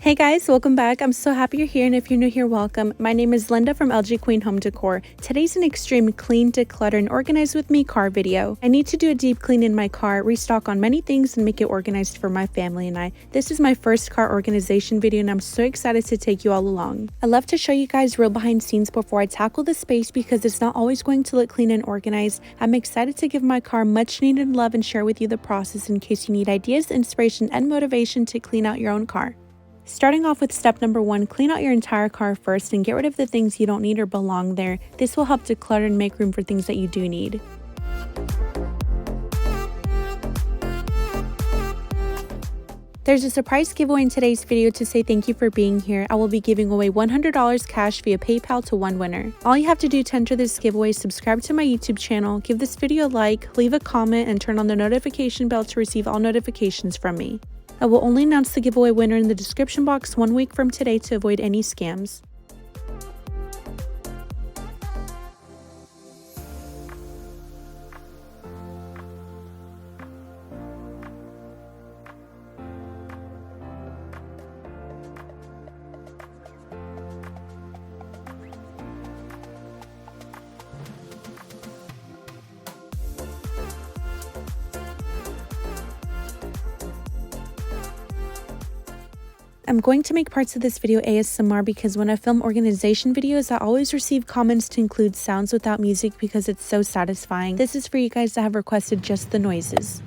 Hey guys, welcome back. I'm so happy you're here, and if you're new here, welcome. My name is Linda from LGQUEEN Home Decor. Today's an extreme clean, declutter, and organize with me car video. I need to do a deep clean in my car, restock on many things, and make it organized for my family and I. This is my first car organization video, and I'm so excited to take you all along. I love to show you guys real behind scenes before I tackle the space because it's not always going to look clean and organized. I'm excited to give my car much needed love and share with you the process in case you need ideas, inspiration, and motivation to clean out your own car. Starting off with step number 1, clean out your entire car first and get rid of the things you don't need or belong there. This will help declutter and make room for things that you do need. There's a surprise giveaway in today's video to say thank you for being here. I will be giving away $100 cash via PayPal to one winner. All you have to do to enter this giveaway is subscribe to my YouTube channel, give this video a like, leave a comment, and turn on the notification bell to receive all notifications from me. I will only announce the giveaway winner in the description box 1 week from today to avoid any scams. I'm going to make parts of this video ASMR because when I film organization videos, I always receive comments to include sounds without music because it's so satisfying. This is for you guys that have requested just the noises.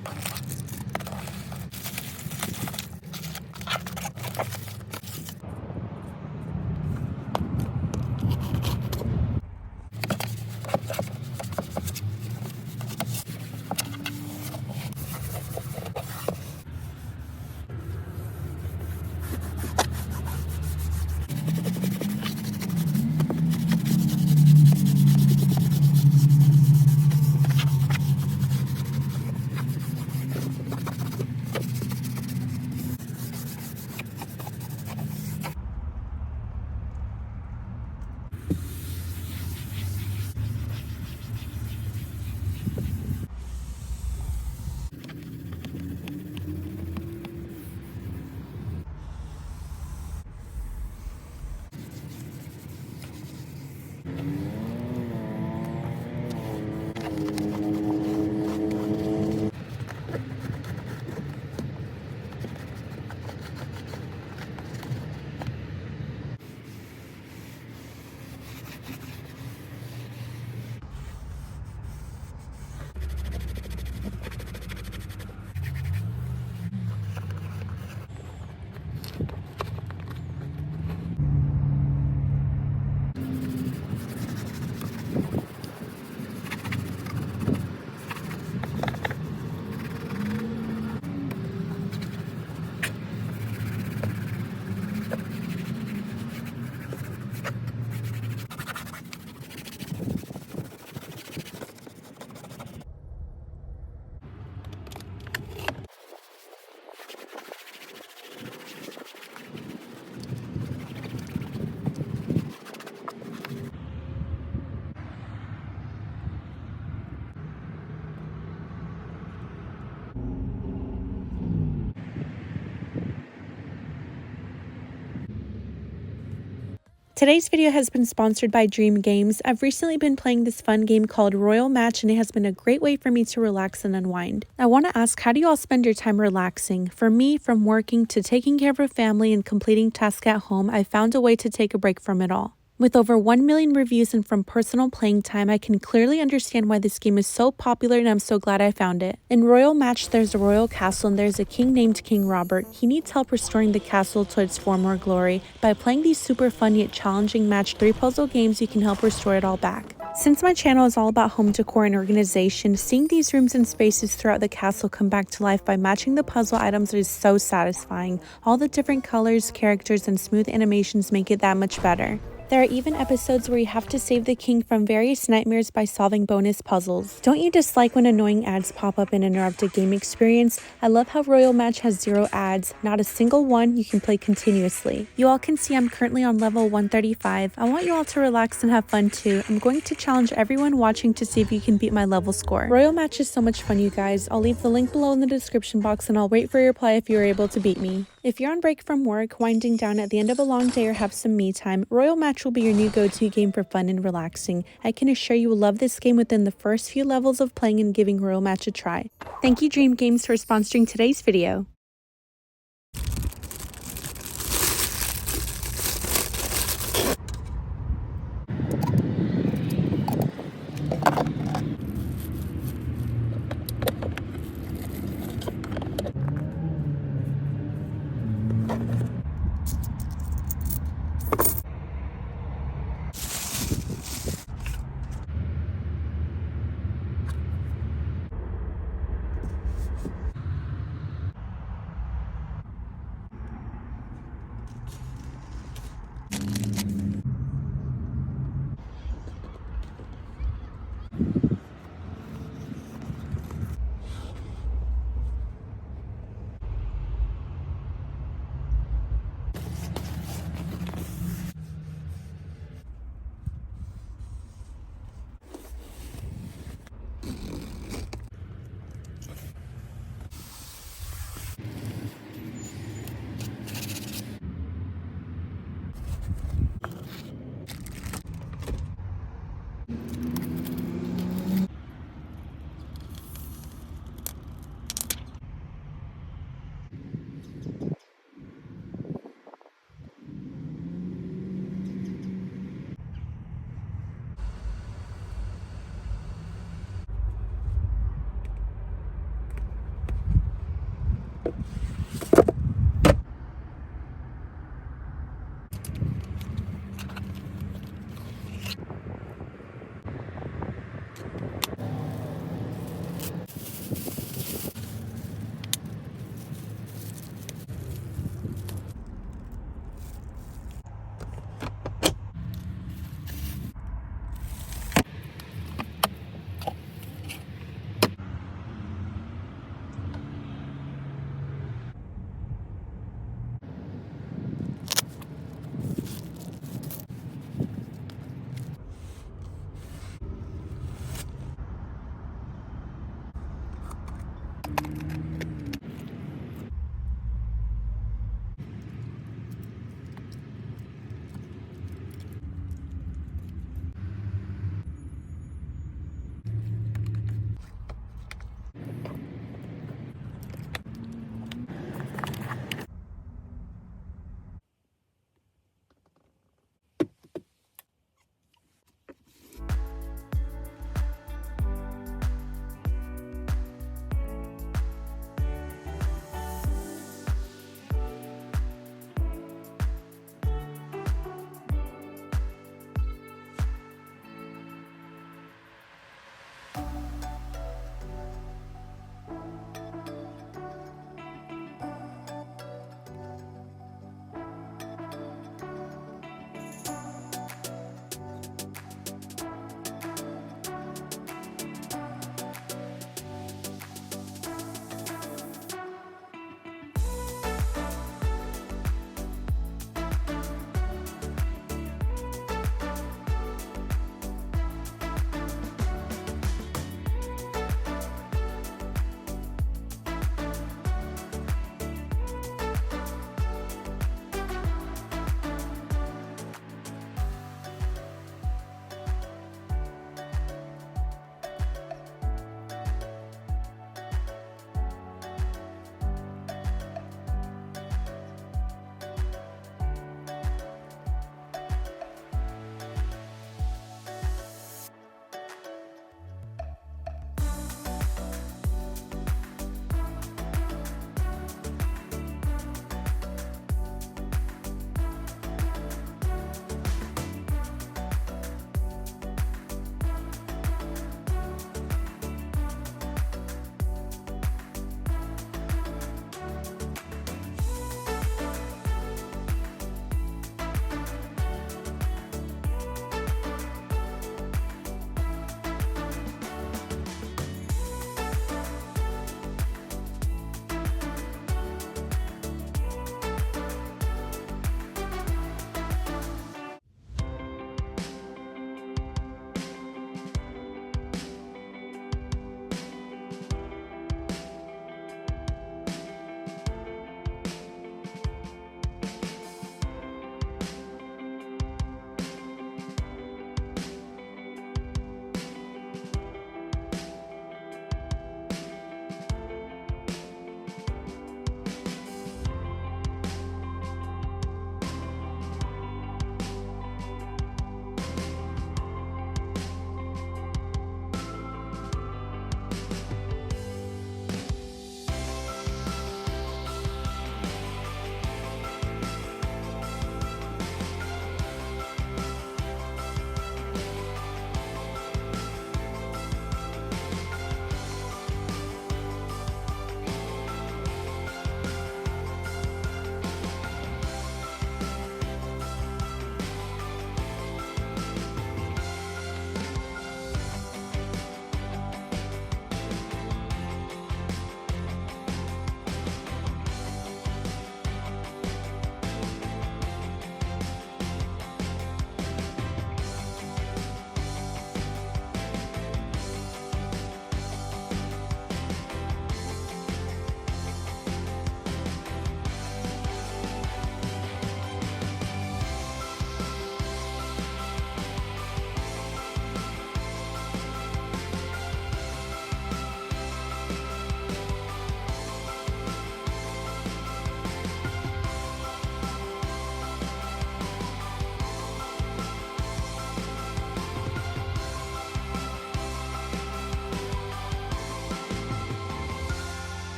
Today's video has been sponsored by Dream Games. I've recently been playing this fun game called Royal Match, and it has been a great way for me to relax and unwind. I want to ask, how do you all spend your time relaxing? For me, from working to taking care of a family and completing tasks at home, I found a way to take a break from it all. With over 1 million reviews and from personal playing time, I can clearly understand why this game is so popular, and I'm so glad I found it. In Royal Match, there's a royal castle and there's a king named King Robert. He needs help restoring the castle to its former glory. By playing these super fun yet challenging match 3 puzzle games, you can help restore it all back. Since my channel is all about home decor and organization, seeing these rooms and spaces throughout the castle come back to life by matching the puzzle items is so satisfying. All the different colors, characters, and smooth animations make it that much better. There are even episodes where you have to save the king from various nightmares by solving bonus puzzles. Don't you dislike when annoying ads pop up and interrupt a game experience? I love how Royal Match has 0 ads, not a single one. You can play continuously. You all can see I'm currently on level 135. I want you all to relax and have fun too. I'm going to challenge everyone watching to see if you can beat my level score. Royal Match is so much fun, you guys. I'll leave the link below in the description box and I'll wait for your reply if you're able to beat me. If you're on break from work, winding down at the end of a long day, or have some me time, Royal Match will be your new go-to game for fun and relaxing. I can assure you will love this game within the first few levels of playing and giving Royal Match a try. Thank you Dream Games for sponsoring today's video.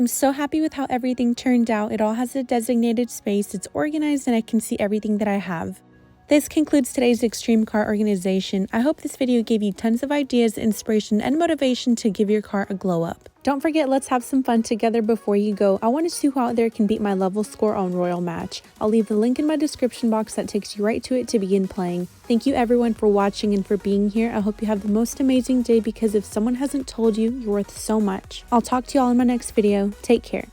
I'm so happy with how everything turned out. It all has a designated space, it's organized, and I can see everything that I have. This concludes today's extreme car organization. I hope this video gave you tons of ideas, inspiration, and motivation to give your car a glow up. Don't forget, let's have some fun together before you go. I want to see who out there can beat my level score on Royal Match. I'll leave the link in my description box that takes you right to it to begin playing. Thank you everyone for watching and for being here. I hope you have the most amazing day, because if someone hasn't told you, you're worth so much. I'll talk to you all in my next video. Take care.